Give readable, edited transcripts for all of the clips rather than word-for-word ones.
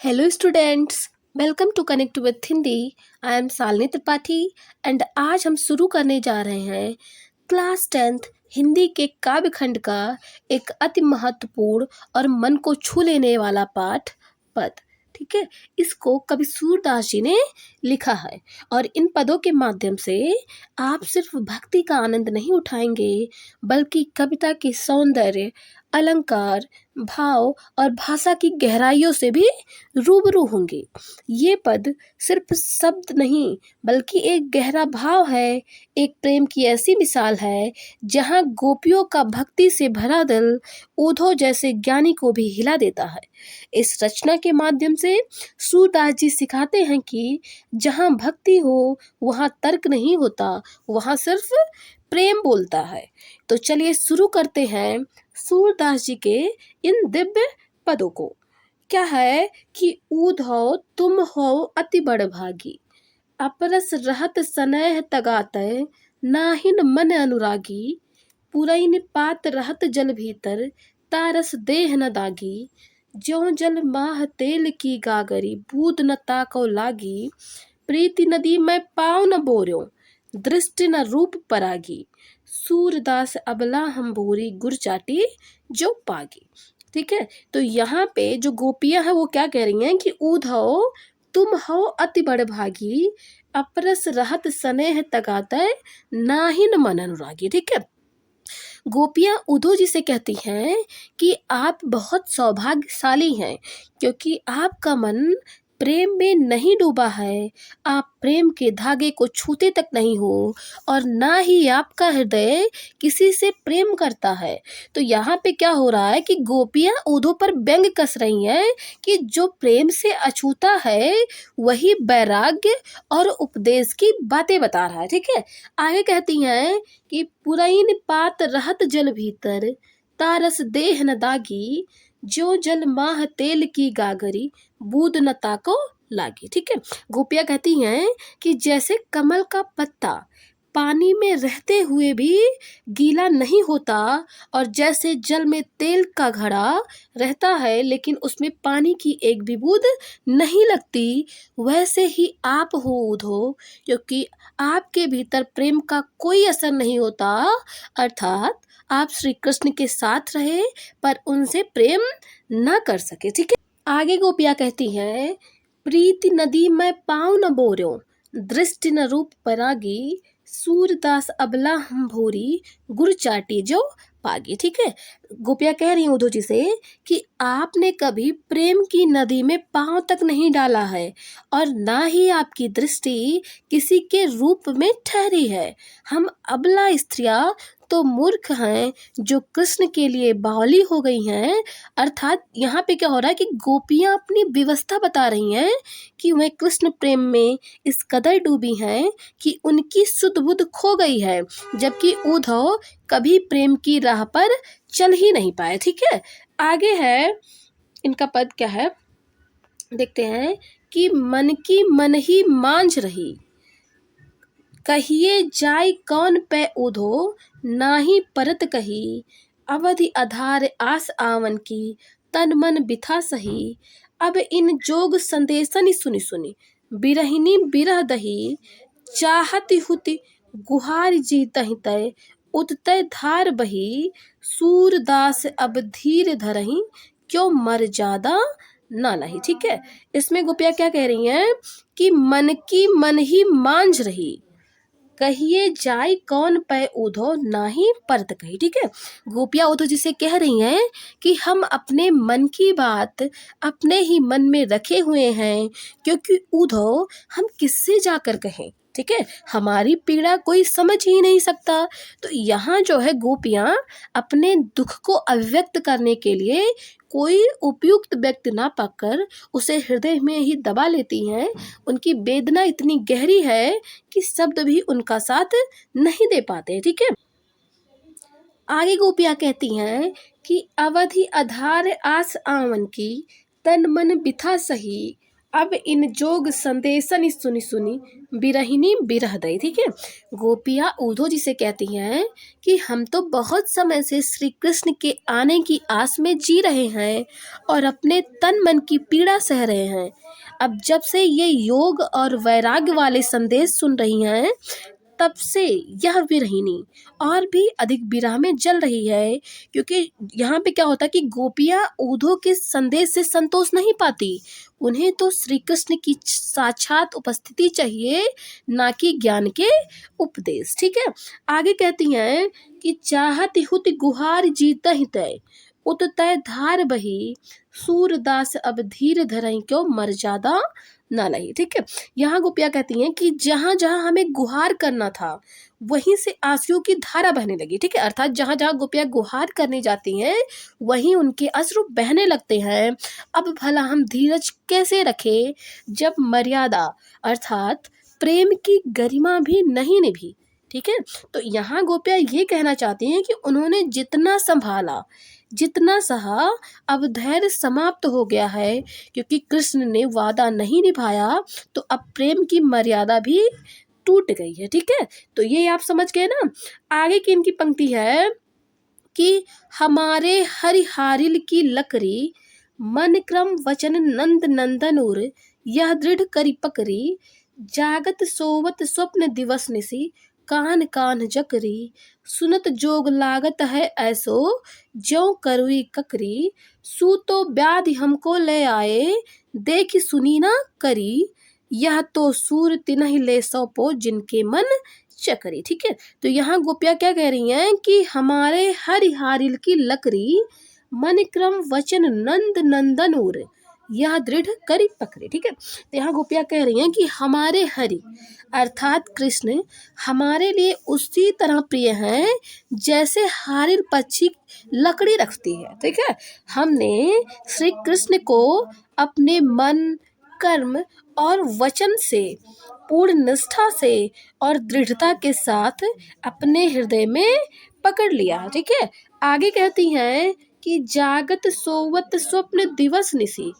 Hello students, welcome to connect with Hindi. I am Shalini Tripathi and आज हम शुरू करने जा रहे हैं क्लास 10th हिंदी के काव्य खंड का एक अति महत्वपूर्ण और मन को छू लेने वाला पाठ पद। ठीक है, इसको कवि सूरदास जी ने लिखा है और इन पदों के माध्यम से आप सिर्फ भक्ति का आनंद नहीं उठाएंगे बल्कि कविता के सौंदर्य, अलंकार, भाव और भाषा की गहराइयों से भी रूबरू होंगे। ये पद सिर्फ शब्द नहीं बल्कि एक गहरा भाव है, एक प्रेम की ऐसी मिसाल है जहाँ गोपियों का भक्ति से भरा दिल ऊधो जैसे ज्ञानी को भी हिला देता है। इस रचना के माध्यम से सूरदास जी सिखाते हैं कि जहाँ भक्ति हो वहाँ तर्क नहीं होता, वहाँ सिर्फ प्रेम बोलता है। तो चलिए शुरू करते हैं सूरदास जी के इन दिव्य पदों को। क्या है कि ऊधो तुम हो अति बड़भागी, अपरस रहत सनेह तगातय, नाहिन मन अनुरागी, पुरैन पात रहत जल भीतर, तारस देह न दागी, ज्यों जल माह तेल की गागरी, बूद न ताको लागी, प्रीति नदी में पाँव न बोर्यो, दृष्टि न रूप परागी, सूरदास अबला हम भूरी गुर चाटी जो पागी। ठीक है, तो यहाँ पे जो गोपियां हैं वो क्या कह रही हैं कि ऊधो तुम हो अति बड़भागी, अपरस रहत सनेह तगातय, नाहिन मन अनुरागी। ठीक है, गोपियां उद्धव जी से कहती हैं कि आप बहुत सौभाग्यशाली हैं क्योंकि आपका मन प्रेम में नहीं डूबा है, आप प्रेम के धागे को छूते तक नहीं हो और ना ही आपका हृदय किसी से प्रेम करता है। तो यहाँ पे क्या हो रहा है कि गोपियां उद्धव पर व्यंग कस रही हैं कि जो प्रेम से अछूता है वही वैराग्य और उपदेश की बातें बता रहा है। ठीक है, आगे कहती हैं कि पुरैन पात रहत जल भीतर, तारस देह न दागी, जो जल माह तेल की गागरी, बूद न ताको लागी। ठीक है, गोपियां कहती हैं कि जैसे कमल का पत्ता पानी में रहते हुए भी गीला नहीं होता और जैसे जल में तेल का घड़ा रहता है लेकिन उसमें पानी की एक भी बूंद नहीं लगती, वैसे ही आप हो उद्धव, क्योंकि आपके भीतर प्रेम का कोई असर नहीं होता। अर्थात आप श्री कृष्ण के साथ रहे पर उनसे प्रेम ना कर सके। ठीक है, आगे गोपियां कहती हैं प्रीति नदी में पाँव न बोर्यो, दृष्टि न रूप परागी, सूरदास अबला हम भोरी, गुर चाटी जो पागी। ठीक है, गोपियां कह रही हैं उद्धव जी से कि आपने कभी प्रेम की नदी में पांव तक नहीं डाला है और ना ही आपकी दृष्टि किसी के रूप में ठहरी है। हम अबला स्त्रियां तो मूर्ख हैं जो कृष्ण के लिए बावली हो गई हैं। अर्थात यहाँ पे क्या हो रहा है कि गोपियां अपनी व्यवस्था बता रही हैं कि वह कृष्ण प्रेम में इस कदर डूबी हैं कि उनकी सुध बुध खो गई है, जबकि उद्धव कभी प्रेम की राह पर चल ही नहीं पाए। ठीक है, आगे है इनका पद क्या है देखते हैं कि मन की मन ही मांझ रही, कहिए जाय कौन पे उधो, नाही परत कही, अवधि आधार आस आवन की, तन मन बिथा सही, अब इन जोग संदेशन सुनि सुनि, बिरहिनी बिरह दही, चाहती हुति गुहार जी तहि तय, उततय धार बही, सूरदास अब धीर धरही, क्यों मर ज्यादा ना लही। ठीक है, इसमें गोपियां क्या कह रही हैं कि मन की मन ही मांझ रही, कहिए जाय कौन पे उधो नाही परत कही। ठीक है, गोपियां उद्धव जी से कह रही हैं कि हम अपने मन की बात अपने ही मन में रखे हुए हैं क्योंकि उद्धव हम किससे जाकर कहें। ठीक है, हमारी पीड़ा कोई समझ ही नहीं सकता। तो यहाँ जो है गोपियां अपने दुख को अभिव्यक्त करने के लिए कोई उपयुक्त व्यक्ति ना पाकर उसे हृदय में ही दबा लेती हैं। उनकी वेदना इतनी गहरी है कि शब्द भी उनका साथ नहीं दे पाते। ठीक है, आगे गोपियां कहती हैं कि अवधि आधार आस आवन की, तन मन बिथा सही, अब इन जोग संदेशन सुनी सुनी बिरहिनी बिरह दई। ठीक है, गोपियाँ उद्धव जी से कहती हैं कि हम तो बहुत समय से श्री कृष्ण के आने की आस में जी रहे हैं और अपने तन मन की पीड़ा सह रहे हैं। अब जब से ये योग और वैराग्य वाले संदेश सुन रही हैं, तब से यह विरहिणी और भी अधिक विरह में जल रही है। क्योंकि यहाँ पे क्या होता है कि गोपियाँ उद्धव के संदेश से संतोष नहीं पाती, उन्हें तो श्री कृष्ण की साक्षात उपस्थिति चाहिए, ना कि ज्ञान के उपदेश। ठीक है, आगे कहती हैं कि चाहत हुत गुहार जीता ही तय, उत तय धार बही, सूरदास अब धीर धरई क्यों मर्यादा ना लही। ठीक है, यहाँ गोपियाँ कहती हैं कि जहाँ जहाँ हमें गुहार करना था, वहीं से आंसुओं की धारा बहने लगी। ठीक है, अर्थात जहाँ जहाँ गोपियाँ गुहार करने जाती हैं, वहीं उनके अश्रु बहने लगते हैं। अब भला हम धीरज कैसे रखें जब मर्यादा अर्थात प्रेम की गरिमा भी नहीं निभी। ठीक है, तो यहाँ गोपियाँ ये कहना चाहती हैं कि उन्होंने जितना संभाला, जितना सहा, अब धैर्य समाप्त हो गया है, क्योंकि कृष्ण ने वादा नहीं निभाया, तो अब प्रेम की मर्यादा भी टूट गई है। ठीक है, तो ये आप समझ गए ना। आगे की इनकी पंक्ति है कि हमारे हरिहारिल की लकड़ी, मन क्रम वचन नंद नंदन उर, यह दृढ़ करी पकड़ी, जागत सोवत स्वप्न दिवस निसी, कान कान जकरी, सुनत जोग लागत है ऐसो, ज्यों करुई ककरी, सूतो व्याधि हमको ले आए, देख सुनी ना करी, यह तो सूर तिनहि ले सौंपो जिनके मन चकरी। ठीक है, तो यहाँ गोपियाँ क्या कह रही हैं कि हमारे हरिहारिल की लकड़ी, मन क्रम वचन नंद नंदन उर, यह दृढ़ करी पकड़े। ठीक है, तो यहाँ गोपियाँ कह रही हैं कि हमारे हरि अर्थात कृष्ण हमारे लिए उसी तरह प्रिय हैं जैसे हारिल पक्षी लकड़ी रखती है। ठीक है, हमने श्री कृष्ण को अपने मन, कर्म और वचन से पूर्ण निष्ठा से और दृढ़ता के साथ अपने हृदय में पकड़ लिया। ठीक है, आगे कहती हैं कि जागत सोवत स्वप्न दिवस निसी,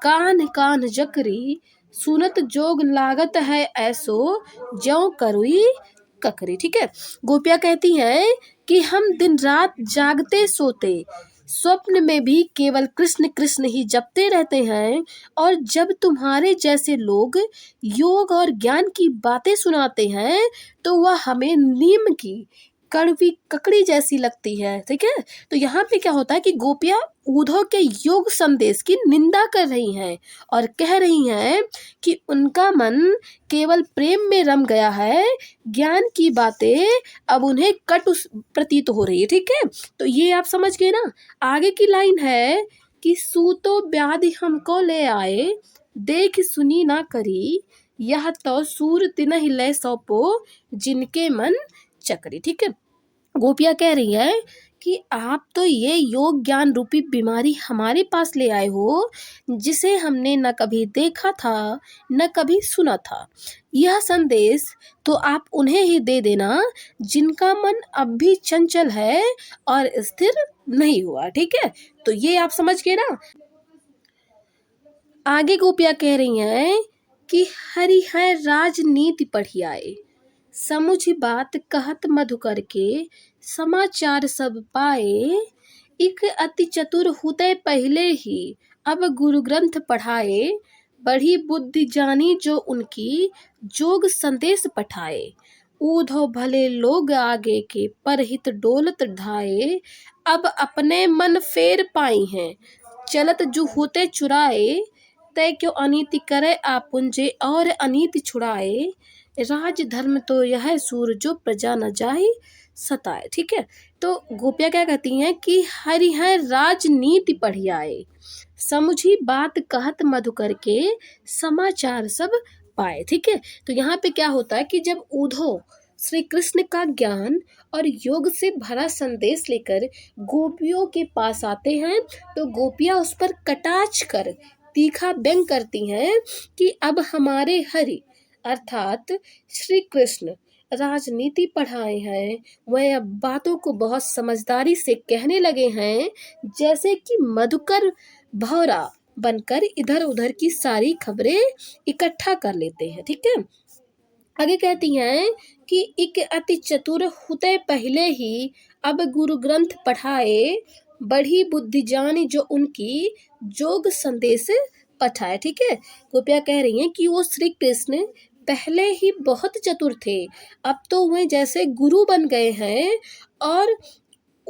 कान कान जकरी, सुनत जोग लागत है ऐसो, ज्यों करुई ककरी। ठीक है, गोपियाँ कहती हैं कि हम दिन रात जागते सोते स्वप्न में भी केवल कृष्ण कृष्ण ही जपते रहते हैं, और जब तुम्हारे जैसे लोग योग और ज्ञान की बातें सुनाते हैं, तो वह हमें नीम की कड़वी ककड़ी जैसी लगती है। ठीक है, तो यहाँ पे क्या होता है कि गोपियाँ उद्धव के योग संदेश की निंदा कर रही हैं और कह रही हैं कि उनका मन केवल प्रेम में रम गया है, ज्ञान की बातें अब उन्हें कटु प्रतीत हो रही है। ठीक है, तो ये आप समझ गए ना। आगे की लाइन है कि सूतो व्याधि हमको ले आए, देख सुनी ना करी, यह तो सूर तिनहि ले सौंपो जिनके मन चकरी। ठीक है, गोपियाँ कह रही है कि आप तो ये योग ज्ञान रूपी बीमारी हमारे पास ले आए हो, जिसे हमने न कभी देखा था न कभी सुना था। यह संदेश तो आप उन्हें ही दे देना जिनका मन अब भी चंचल है और स्थिर नहीं हुआ। ठीक है, तो ये आप समझ गए ना। आगे गोपियाँ कह रही हैं कि हरि है राजनीति पढ़ी आए, समुझ बात कहत मधुकर के, समाचार सब पाए, इक अति चतुर हुते पहले ही, अब गुरु ग्रंथ पढ़ाए, बड़ी बुद्धि जानी जो उनकी, जोग संदेश पठाए, ऊधो भले लोग आगे के परहित डोलत ढाए, अब अपने मन फेर पाई हैं, चलत जो होते चुराए, तय क्यों अनीति करे आपुंजे और अनीति छुड़ाए, राज धर्म तो यह सूर जो प्रजा न जाए सताए। ठीक है, तो गोपियाँ क्या कहती हैं कि हरि है राजनीति पढ़ी आए, समुझी बात कहत मधुकर के, समाचार सब पाए। ठीक है, तो यहाँ पे क्या होता है कि जब उद्धव श्री कृष्ण का ज्ञान और योग से भरा संदेश लेकर गोपियों के पास आते हैं, तो गोपियाँ उस पर कटाक्ष कर तीखा व्यंग करती हैं कि अब हमारे हरि अर्थात श्री कृष्ण राजनीति पढ़ाए हैं, वह अब बातों को बहुत समझदारी से कहने लगे हैं, जैसे कि मधुकर भौरा बनकर इधर उधर की सारी खबरें इकट्ठा कर लेते हैं। ठीक है, आगे कहती हैं कि एक अति चतुर हुते पहले ही अब गुरु ग्रंथ पढ़ाए, बड़ी बुद्धि जानी जो उनकी जोग संदेश पठाए। ठीक है, गोपियाँ कह रही हैं कि वो श्री कृष्ण पहले ही बहुत चतुर थे, अब तो वे जैसे गुरु बन गए हैं और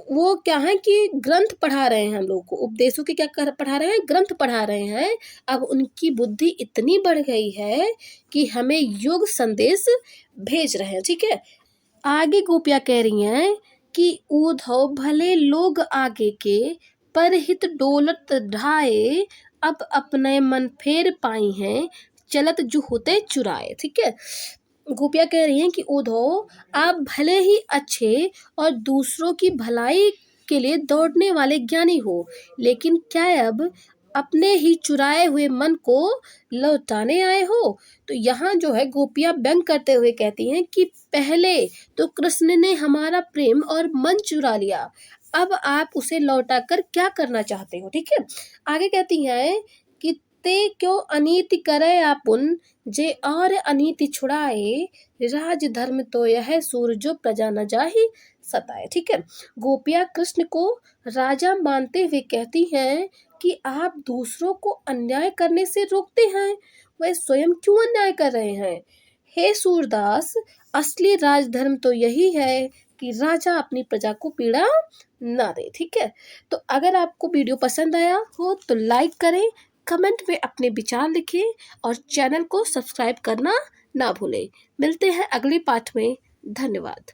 वो क्या है कि ग्रंथ पढ़ा रहे हैं हम लोग को, उपदेशों के पढ़ा रहे हैं, ग्रंथ पढ़ा रहे हैं। अब उनकी बुद्धि इतनी बढ़ गई है कि हमें योग संदेश भेज रहे हैं। ठीक है, आगे गोपियाँ कह रही हैं कि ऊधव भले लोग आगे के, पर हित डोलत ढाए, अब अपने मन फेर पाई हैं, चलत जो होते चुराए। ठीक है, गोपियाँ कह रही हैं कि उद्धव आप भले ही अच्छे और दूसरों की भलाई के लिए दौड़ने वाले ज्ञानी हो, लेकिन क्या अब अपने ही चुराए हुए मन को लौटाने आए हो? तो यहाँ जो है गोपियाँ व्यंग करते हुए कहती हैं कि पहले तो कृष्ण ने हमारा प्रेम और मन चुरा लिया, अब आप उसे लौटाकर क्या करना चाहते हो? ठीक है, आगे कहती हैं कि ते क्यों अनीति करे आपुन, जे और अनीति छुड़ाए, राज धर्म तो यह सूर जो प्रजा न जाहि सताए। ठीक है, गोपियाँ कृष्ण को राजा मानते हुए कहती हैं कि आप दूसरों को अन्याय करने से रोकते हैं, वह स्वयं क्यों अन्याय कर रहे हैं? हे सूरदास, असली राजधर्म तो यही है कि राजा अपनी प्रजा को पीड़ा ना दे। ठीक है, तो अगर आपको वीडियो पसंद आया हो तो लाइक करें, कमेंट में अपने विचार लिखें और चैनल को सब्सक्राइब करना ना भूलें। मिलते हैं अगले पाठ में। धन्यवाद।